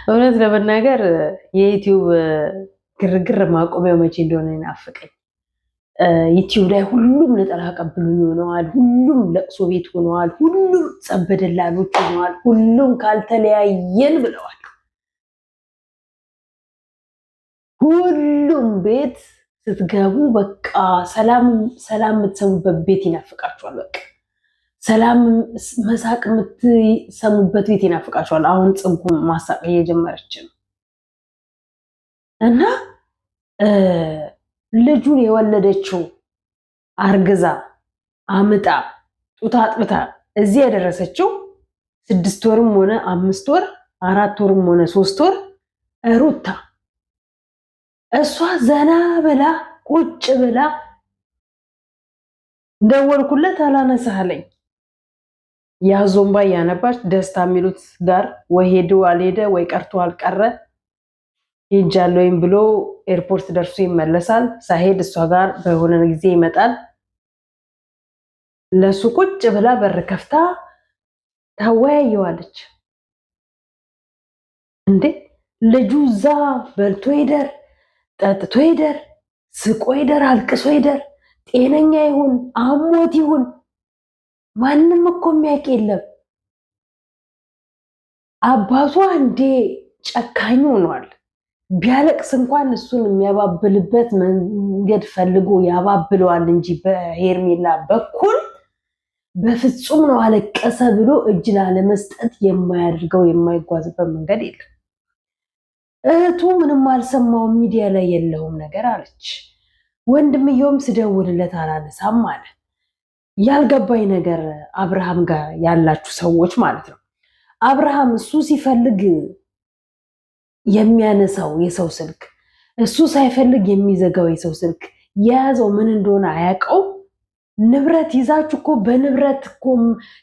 እውነት ለመናገር የዩቲዩብ ግርግር ማቆሚያው መቼ እንደሆነ ይናፍቀኝ። ዩቲዩብ ላይ ሁሉም ነጠላ ቀብሉኝ ሆነዋል። ሁሉም ለቅሶ ቤት ሆነዋል። ሁሉም ጸበደላሎች ሆነዋል። ሁሉም ካልተለያየን ብለዋል። ሁሉም ቤት ስትገቡ በቃ ሰላም የምትሰሙበት ቤት ይናፍቃችኋል። በቃ ሰላም መሳቅ የምትሰሙበት ቤት ይናፍቃችኋል። አሁን ጽንኩ ማሳቅ እየጀመረች ነው እና ልጁን የወለደችው አርግዛ አምጣ ጡት አጥብታ እዚህ ያደረሰችው 6 ወርም ሆነ 5 ወር 4 ወርም ሆነ 3 ወር ሩታ እሷ ዘና ብላ ቁጭ ብላ ደወልኩለት አላነሳለኝ ያዞምባ ያነባች ደስታ የሚሉት ጋር ወይ ሄዶ አልሄደ ወይ ቀርቶ አልቀረ ሄጃለሁኝ ብሎ ኤርፖርት ደርሶ ይመለሳል። ሳይሄድ እሷ ጋር በሆነ ጊዜ ይመጣል። ለሱ ቁጭ ብላ በር ከፍታ ታወያየዋለች። እንዴ ልጁ እዛ በልቶ ይደር ጠጥቶ ይደር ስቆ ይደር አልቅሶ ይደር ጤነኛ ይሁን አሞት ይሁን ማንም እኮ የሚያውቅ የለም። አባቷ እንዴ ጨካኝ ሆኗል። ቢያለቅስ እንኳን እሱን የሚያባብልበት መንገድ ፈልጎ ያባብለዋል እንጂ በሄርሜላ በኩል በፍጹም ነው አለቀሰ ብሎ እጅ ላለመስጠት የማያደርገው የማይጓዝበት መንገድ የለም። እህቱ ምንም አልሰማውም ሚዲያ ላይ የለውም ነገር አለች። ወንድምየውም ስደውልለት አላነሳም አለ። ያልገባኝ ነገር አብርሃም ጋር ያላችሁ ሰዎች ማለት ነው። አብርሃም እሱ ሲፈልግ የሚያነሳው የሰው ስልክ እሱ ሳይፈልግ የሚዘጋው የሰው ስልክ የያዘው ምን እንደሆነ አያውቀው። ንብረት ይዛችሁ እኮ በንብረት እኮ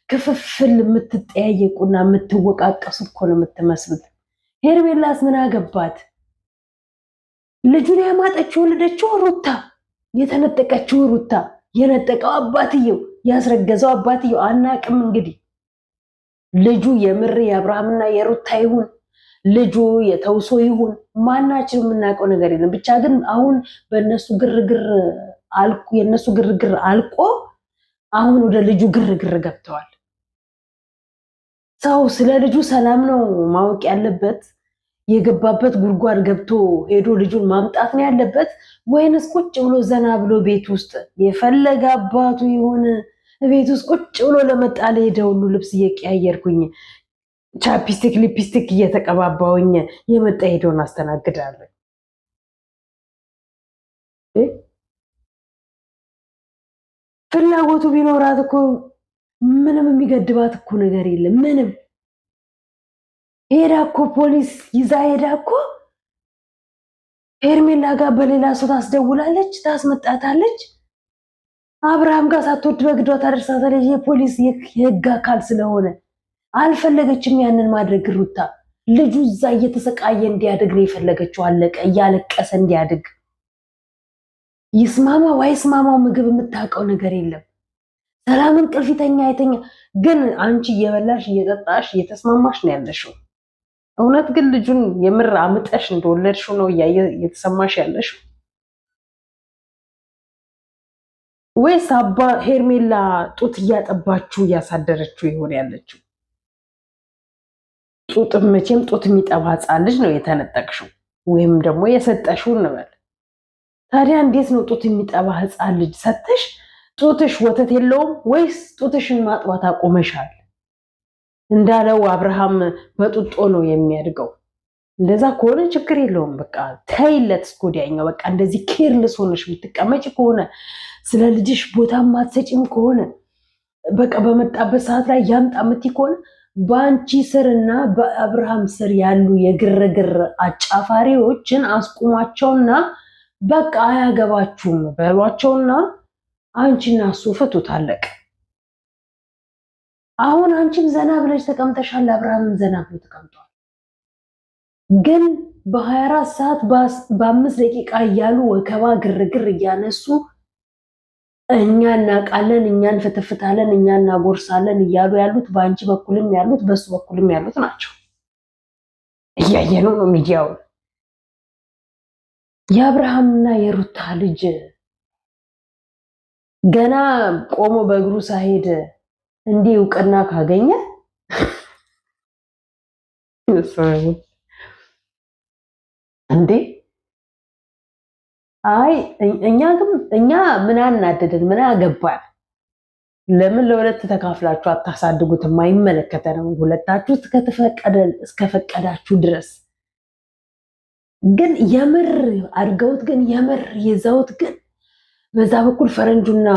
ክፍፍል የምትጠያየቁና የምትወቃቀሱ እኮ ነው የምትመስሉት። ሄርሜላስ ምን አገባት? ልጁን ያማጠችው ወለደችው ሩታ፣ የተነጠቀችው ሩታ፣ የነጠቀው አባትየው፣ ያስረገዘው አባትየው አናቅም። እንግዲህ ልጁ የምር የአብርሃምና የሩታ ይሁን ልጁ የተውሶ ይሁን ማናችን የምናውቀው ነገር የለም። ብቻ ግን አሁን በእነሱ ግርግር አልቆ የእነሱ ግርግር አልቆ አሁን ወደ ልጁ ግርግር ገብተዋል። ሰው ስለ ልጁ ሰላም ነው ማወቅ ያለበት። የገባበት ጉድጓድ ገብቶ ሄዶ ልጁን ማምጣት ነው ያለበት ወይንስ ቁጭ ብሎ ዘና ብሎ ቤት ውስጥ የፈለገ አባቱ ይሁን ቤት ውስጥ ቁጭ ብሎ ለመጣለ ሄደ ሁሉ ልብስ እየቀያየርኩኝ ቻፕስቲክ ሊፕስቲክ እየተቀባባውኝ የመጣ ሄዶን አስተናግዳለሁ። ፍላጎቱ ቢኖራት እኮ ምንም የሚገድባት እኮ ነገር የለም። ምንም ሄዳ እኮ ፖሊስ ይዛ ሄዳ እኮ ሄርሜላ ጋር በሌላ ሰው ታስደውላለች፣ ታስመጣታለች። አብርሃም ጋር ሳትወድ በግዷ ታደርሳታለች። የፖሊስ የህግ አካል ስለሆነ አልፈለገችም ያንን ማድረግ። ሩታ ልጁ እዛ እየተሰቃየ እንዲያድግ ነው የፈለገችው። አለቀ። እያለቀሰ እንዲያድግ ይስማማ ዋይስማማው ምግብ የምታውቀው ነገር የለም። ሰላም እንቅልፍ ይተኛ አይተኛ፣ ግን አንቺ እየበላሽ እየጠጣሽ እየተስማማሽ ነው ያለሽው። እውነት ግን ልጁን የምር አምጠሽ እንደወለድሽው ነው እየተሰማሽ ያለሽው ወይስ አባ ሄርሜላ ጡት እያጠባችሁ እያሳደረችው ይሆን ያለችው? ጡት መቼም ጡት የሚጠባ ሕፃን ልጅ ነው የተነጠቅሽው ወይም ደግሞ የሰጠሽው እንበል። ታዲያ እንዴት ነው ጡት የሚጠባ ሕፃን ልጅ ሰተሽ ጡትሽ ወተት የለውም ወይስ ጡትሽን ማጥባት አቆመሻል? እንዳለው አብርሃም በጡጦ ነው የሚያድገው። እንደዛ ከሆነ ችግር የለውም። በቃ ተይለት እስኮዲያኛው። በቃ እንደዚህ ኬርልስ ሆነሽ የምትቀመጭ ከሆነ ስለ ልጅሽ ቦታ ማትሰጪም ከሆነ በቃ በመጣበት ሰዓት ላይ ያምጣ የምትይ ከሆነ በአንቺ ስርና በአብርሃም ስር ያሉ የግርግር አጫፋሪዎችን አስቁሟቸውና በቃ አያገባችሁም በሏቸውና አንቺና እሱ ፍቱት፣ አለቀ። አሁን አንቺም ዘና ብለሽ ተቀምጠሻል፣ አብርሃምም ዘና ብሎ ተቀምጧል። ግን በ24 ሰዓት በ5 ደቂቃ እያሉ ወከባ ግርግር እያነሱ እኛ እናቃለን፣ እኛ እንፈተፍታለን፣ እኛ እናጎርሳለን እያሉ ያሉት በአንቺ በኩልም ያሉት በሱ በኩልም ያሉት ናቸው። እያየነው ነው ሚዲያው። የአብርሃምና የሩታ ልጅ ገና ቆሞ በእግሩ ሳይሄድ እንዲህ እውቅና ካገኘ እንዴ! አይ እኛ ምን አናደደን? ምን አገባን? ለምን ለሁለት ተካፍላችሁ አታሳድጉትም? አይመለከተንም። ሁለታችሁ እስከፈቀዳችሁ ድረስ ግን የምር አድርገውት ግን የምር ይዘውት ግን በዛ በኩል ፈረንጁና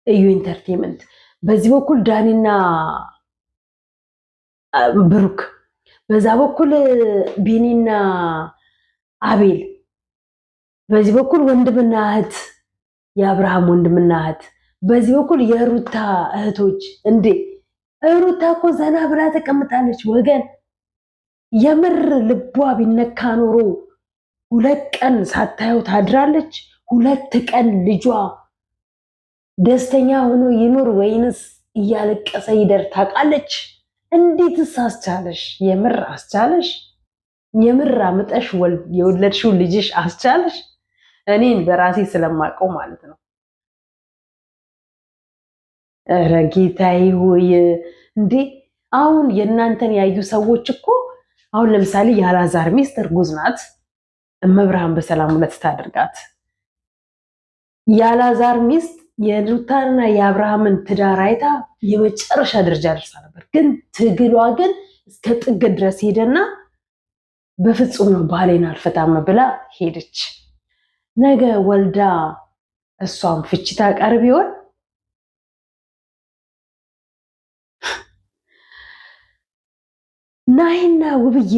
እዩ ኢንተርቴንመንት፣ በዚህ በኩል ዳኒና ብሩክ፣ በዛ በኩል ቢኒና አቤል፣ በዚህ በኩል ወንድምና እህት የአብርሃም ወንድምና እህት፣ በዚህ በኩል የሩታ እህቶች። እንዴ ሩታ እኮ ዘና ብላ ተቀምጣለች ወገን። የምር ልቧ ቢነካ ኖሮ 2 ቀን ሳታየው ታድራለች። 2 ቀን ልጇ ደስተኛ ሆኖ ይኑር ወይንስ እያለቀሰ ይደር ታውቃለች። እንዴትስ አስቻለሽ? የምር አስቻለሽ? የምር አምጠሽ የወለድሽው ልጅሽ አስቻለሽ? እኔን በራሴ ስለማውቀው ማለት ነው። ኧረ ጌታዬ ሆይ እንዴ! አሁን የእናንተን ያዩ ሰዎች እኮ አሁን ለምሳሌ የአላዛር ሚስት እርጉዝ ናት። እመብርሃን በሰላም ሁለት ታድርጋት። የአላዛር ሚስት የሩታንና የአብርሃምን ትዳር አይታ የመጨረሻ ደረጃ ደርሳ ነበር። ግን ትግሏ ግን እስከ ጥግ ድረስ ሄደና በፍጹም ነው ባሌን አልፈታም ብላ ሄደች። ነገ ወልዳ እሷም ፍቺ ታቀርብ ይሆን? ናሂና ውብዬ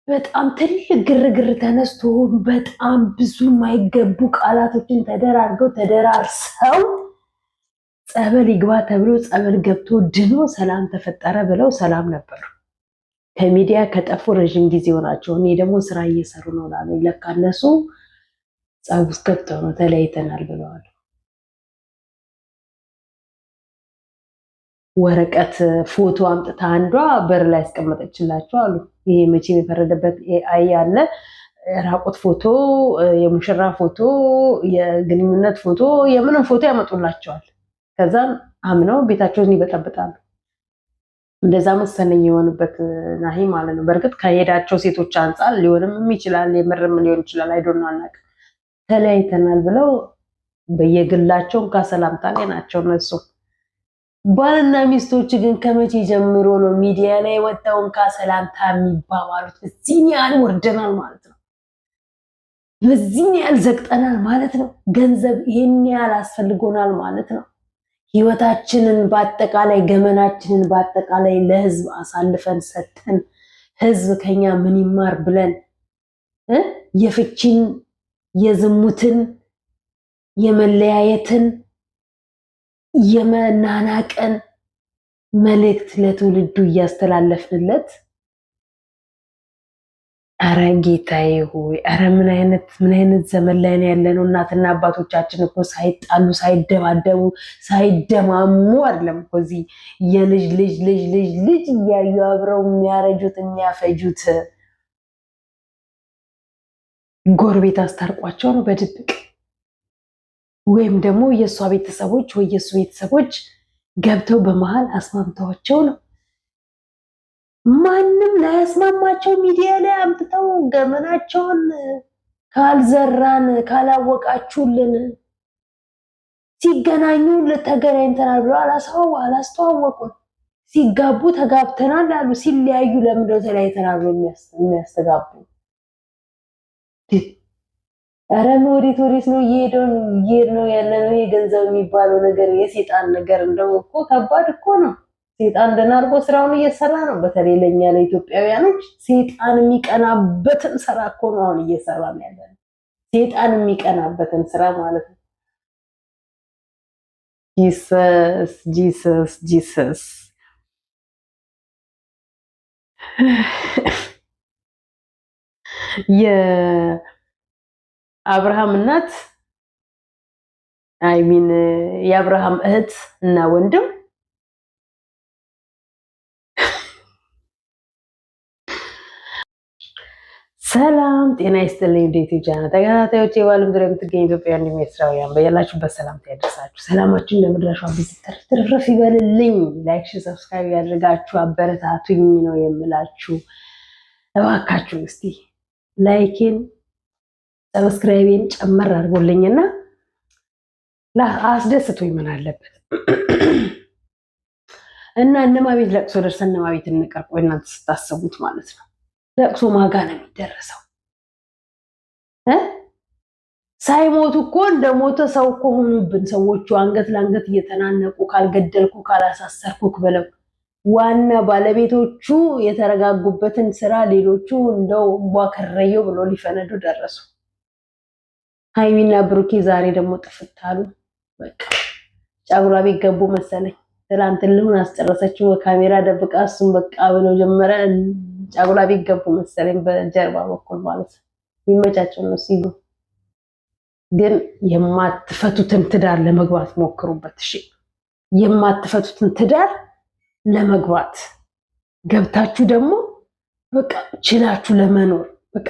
በጣም ትልቅ ግርግር ተነስቶ በጣም ብዙ የማይገቡ ቃላቶችን ተደራርሰው ጸበል ይግባ ተብሎ ጸበል ገብቶ ድኖ ሰላም ተፈጠረ ብለው ሰላም ነበሩ። ከሚዲያ ከጠፉ ረዥም ጊዜ ሆናቸው። እኔ ደግሞ ስራ እየሰሩ ነው ላሉ ለካ እነሱ ጸብ ውስጥ ገብተው ነው ተለያይተናል ብለዋል። ወረቀት ፎቶ አምጥታ አንዷ በር ላይ ያስቀመጠችላቸው አሉ። ይሄ መቼም የፈረደበት ኤአይ ያለ ራቁት ፎቶ፣ የሙሽራ ፎቶ፣ የግንኙነት ፎቶ፣ የምንም ፎቶ ያመጡላቸዋል። ከዛም አምነው ቤታቸውን ይበጠብጣሉ። እንደዛ መሰለኝ የሆንበት ናሂ ማለት ነው። በእርግጥ ከሄዳቸው ሴቶች አንጻር ሊሆንም ይችላል፣ የምርም ሊሆን ይችላል። አይዶን አናውቅም። ተለያይተናል ብለው በየግላቸው ከሰላምታ ላይ ናቸው እነሱ። ባልና ሚስቶች ግን ከመቼ ጀምሮ ነው ሚዲያ ላይ ወጣውን ከሰላምታ የሚባባሉት? በዚህን ያህል ወርደናል ማለት ነው። በዚህን ያህል ዘግጠናል ማለት ነው። ገንዘብ ይሄን ያህል አስፈልጎናል ማለት ነው። ህይወታችንን በአጠቃላይ ገመናችንን በአጠቃላይ ለህዝብ አሳልፈን ሰጥተን ህዝብ ከኛ ምን ይማር ብለን የፍቺን፣ የዝሙትን፣ የመለያየትን፣ የመናናቀን መልእክት ለትውልዱ እያስተላለፍንለት፣ አረ ጌታዬ ሆይ፣ አረ ምን አይነት ዘመን ላይ ነው ያለነው? እናትና አባቶቻችን እኮ ሳይጣሉ ሳይደባደቡ ሳይደማሙ አይደለም እኮ እዚህ የልጅ ልጅ ልጅ ልጅ ልጅ እያዩ አብረው የሚያረጁት የሚያፈጁት። ጎረቤት አስታርቋቸው ነው በድብቅ፣ ወይም ደግሞ የእሷ ቤተሰቦች ወይ የእሱ ቤተሰቦች ገብተው በመሃል አስማምተዋቸው ነው። ማንም ላያስማማቸው ሚዲያ ላይ አምጥተው ገመናቸውን ካልዘራን ካላወቃችሁልን፣ ሲገናኙ ተገናኝተናል ብለው አላስተዋወቁን። ሲጋቡ ተጋብተናል አሉ። ሲለያዩ ለምንድነው ተለያይተናል ብለው የሚያስተጋቡ? ኧረ ወዴት ነው እየሄድ ነው ያለ ነው። የገንዘብ የሚባለው ነገር የሴጣን ነገር እንደው እኮ ከባድ እኮ ነው። ሴጣን ደህና አድርጎ ስራውን እየሰራ ነው። በተለይ ለኛ ለኢትዮጵያውያኖች ሴጣን የሚቀናበትን ስራ እኮ ነው አሁን እየሰራ ነው ያለ። ሴጣን የሚቀናበትን ስራ ማለት ነው። ጂሰስ ጂሰስ ጂሰስ የአብርሃም እናት አይሚን የአብርሃም እህት እና ወንድም ሰላም ጤና ይስጥልኝ። እንዴት ይጃና ተከታታዮች የባለም ዙሪያ የምትገኙ ኢትዮጵያውያን እንዲሁም ኤርትራውያን በያላችሁበት ሰላምታ ያደርሳችሁ። ሰላማችሁን ለምድራችሁ ትርፍርፍ ይበልልኝ። ላይክ፣ ሰብስክራይብ ያደርጋችሁ አበረታቱኝ ነው የምላችሁ። እባካችሁ እስቲ ላይክን ሰብስክራይብን ጨመር አድርጎልኝና አስደስቶኝ ምን አለበት እና እነማ ቤት ለቅሶ ደርሰን እነማ ቤት እንቀርቆ እናንተ ስታስቡት ማለት ነው። ለቅሶ ማጋ ነው የሚደረሰው። ሳይሞቱ እኮ እንደሞተ ሰው እኮ ሆኑብን ሰዎቹ። አንገት ለአንገት እየተናነቁ ካልገደልኩ ካላሳሰርኩክ ብለው ዋና ባለቤቶቹ የተረጋጉበትን ስራ ሌሎቹ እንደው ቧከረየው ብሎ ሊፈነዱ ደረሱ። ሃይሚና ብሩኬ ዛሬ ደግሞ ጥፍት አሉ። በቃ ጫጉላ ቤት ገቡ መሰለኝ። ትላንት ልሁን አስጨረሰችው በካሜራ ደብቃ እሱም በቃ ብለው ጀመረ። ጫጉላ ቤት ገቡ መሰለኝ በጀርባ በኩል ማለት ነው። ይመቻቸው ነው ሲሉ ግን የማትፈቱትን ትዳር ለመግባት ሞክሩበት። እሺ የማትፈቱትን ትዳር ለመግባት ገብታችሁ ደግሞ በቃ ችላችሁ ለመኖር በቃ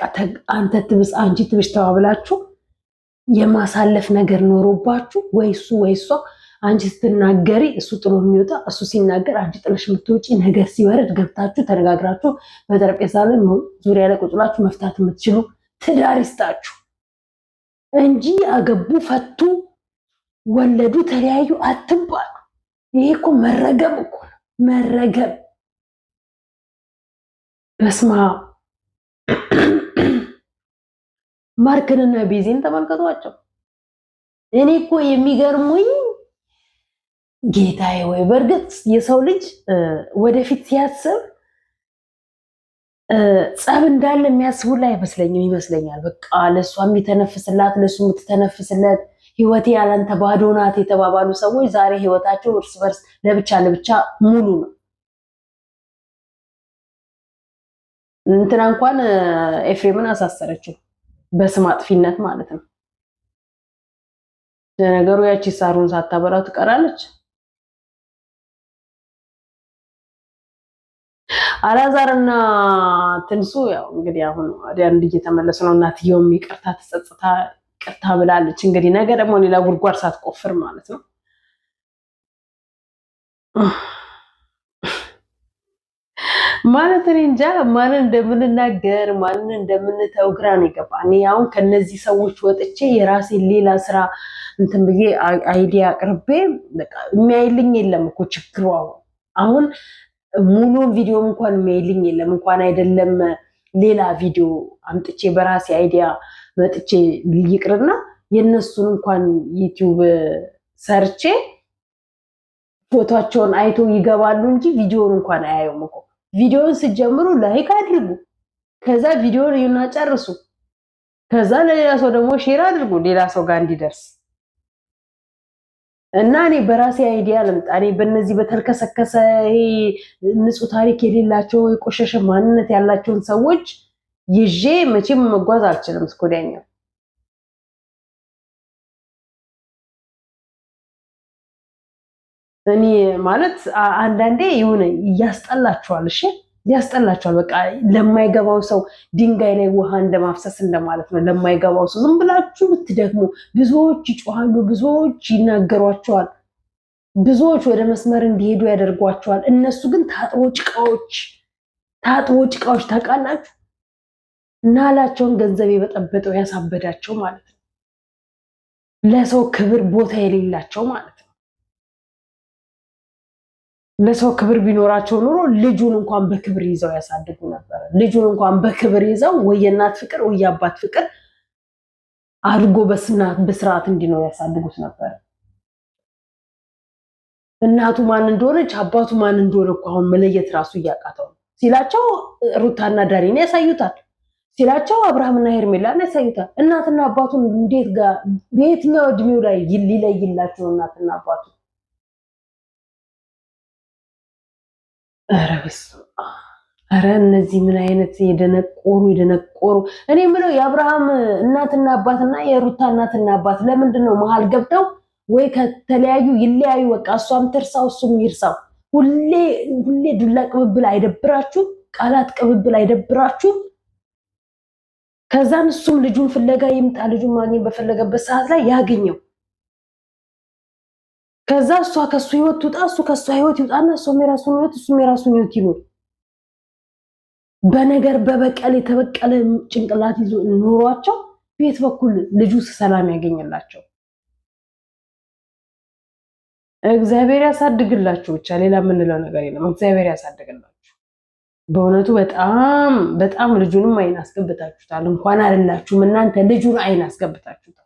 አንተ ትብስ አንቺ ትብስ ተባብላችሁ የማሳለፍ ነገር ኖሮባችሁ ወይ እሱ ወይ እሷ አንቺ ስትናገሪ እሱ ጥሎ የሚወጣ እሱ ሲናገር አንቺ ጥለሽ የምትወጪ ነገር ሲወረድ ገብታችሁ ተነጋግራችሁ በጠረጴዛ ላይ ዙሪያ ላይ ቁጭ ብላችሁ መፍታት የምትችሉ ትዳር ይስጣችሁ እንጂ አገቡ፣ ፈቱ፣ ወለዱ፣ ተለያዩ አትባሉ። ይሄ እኮ መረገም እኮ ነው፣ መረገም። በስማ ማርክንና ቤዚን ተመልከቷቸው። እኔ እኮ የሚገርሙኝ ጌታዬ ወይ በእርግጥ የሰው ልጅ ወደፊት ሲያስብ ጸብ እንዳለ የሚያስቡላ አይመስለኝም ይመስለኛል። በቃ ለእሷ የሚተነፍስላት ለእሱ የምትተነፍስለት ህይወቴ ያላንተ ባዶ ናት የተባባሉ ሰዎች ዛሬ ህይወታቸው እርስ በርስ ለብቻ ለብቻ ሙሉ ነው። እንትና እንኳን ኤፍሬምን አሳሰረችው በስም አጥፊነት ማለት ነው። ለነገሩ ያቺ ሳሩን ሳታበራው ትቀራለች። አላዛርና ትንሱ ያው እንግዲህ አሁን ወደ አንድ እየተመለሱ ነው። እናትየውም ይቅርታ ተጸጽታ ይቅርታ ብላለች። እንግዲህ ነገ ደግሞ ሌላ ጉድጓድ ሳትቆፍር ማለት ነው። ማለት እኔ እንጃ ማንን እንደምንናገር ማንን እንደምንተው ግራ ነው የገባኝ። እኔ አሁን ከነዚህ ሰዎች ወጥቼ የራሴን ሌላ ስራ እንትን ብዬ አይዲያ አቅርቤ በቃ የሚያይልኝ የለም እኮ ችግሩ አሁን ሙሉ ቪዲዮ እንኳን የሚያይልኝ የለም። እንኳን አይደለም ሌላ ቪዲዮ አምጥቼ በራሴ አይዲያ መጥቼ ይቅርና የነሱን እንኳን ዩቲዩብ ሰርቼ ፎቶቸውን አይቶ ይገባሉ እንጂ ቪዲዮውን እንኳን አያዩም እኮ። ቪዲዮውን ሲጀምሩ ላይክ አድርጉ፣ ከዛ ቪዲዮውን ይዩና ጨርሱ፣ ከዛ ለሌላ ሰው ደግሞ ሼር አድርጉ ሌላ ሰው ጋር እንዲደርስ። እና እኔ በራሴ አይዲያ ልምጣ። እኔ በእነዚህ በተልከሰከሰ ንጹህ ታሪክ የሌላቸው የቆሸሸ ማንነት ያላቸውን ሰዎች ይዤ መቼም መጓዝ አልችልም እስከ ወዲያኛው። እኔ ማለት አንዳንዴ የሆነ ያስጠላችኋል። እሺ ያስጠላችኋል። በቃ ለማይገባው ሰው ድንጋይ ላይ ውሃ እንደማፍሰስ እንደማለት ነው። ለማይገባው ሰው ዝም ብላችሁ ብትደግሙ ብዙዎች ይጮሃሉ፣ ብዙዎች ይናገሯቸዋል፣ ብዙዎች ወደ መስመር እንዲሄዱ ያደርጓቸዋል። እነሱ ግን ታጥቦ ጭቃዎች ታውቃላችሁ። ናላቸውን ገንዘብ የበጠበጠው ያሳበዳቸው ማለት ነው። ለሰው ክብር ቦታ የሌላቸው ማለት ነው። ለሰው ክብር ቢኖራቸው ኑሮ ልጁን እንኳን በክብር ይዘው ያሳድጉ ነበር። ልጁን እንኳን በክብር ይዘው ወይ የእናት ፍቅር ወይ የአባት ፍቅር አድርጎ በስርዓት እንዲኖር ያሳድጉት ነበር። እናቱ ማን እንደሆነች አባቱ ማን እንደሆነ እኮ አሁን መለየት ራሱ እያቃተው ነው። ሲላቸው ሩታና ዳሪን ያሳዩታል፣ ሲላቸው አብርሃምና ሄርሜላን ያሳዩታል። እናትና አባቱን እንዴት ጋር በየትኛው እድሜው ላይ ሊለይላቸው እናትና አባቱ? ኧረ እነዚህ ምን አይነት የደነቆሩ እኔ የምለው የአብርሃም እናትና አባትና የሩታ እናትና አባት ለምንድን ነው መሀል ገብተው ወይ ከተለያዩ ይለያዩ? በቃ እሷም ትርሳው እሱም ይርሳው። ሁሌ ዱላ ቅብብል አይደብራችሁ? ቃላት ቅብብል አይደብራችሁ? ከዛን እሱም ልጁን ፍለጋ ይምጣ ልጁን ማግኘት በፈለገበት ሰዓት ላይ ያገኘው ከዛ እሷ ከሱ ህይወት ትውጣ እሱ ከሷ ህይወት ይውጣና እሱም የራሱን ህይወት ይኖር በነገር በበቀል የተበቀለ ጭንቅላት ይዞ ኑሯቸው ቤት በኩል ልጁ ሰላም ያገኝላቸው እግዚአብሔር ያሳድግላችሁ ብቻ ሌላ ምን ለው ነገር የለም እግዚአብሔር ያሳድግላችሁ በእውነቱ በጣም ልጁንም አይን አስገብታችሁታል እንኳን አይደላችሁም እናንተ ልጁን አይን አስገብታችሁታል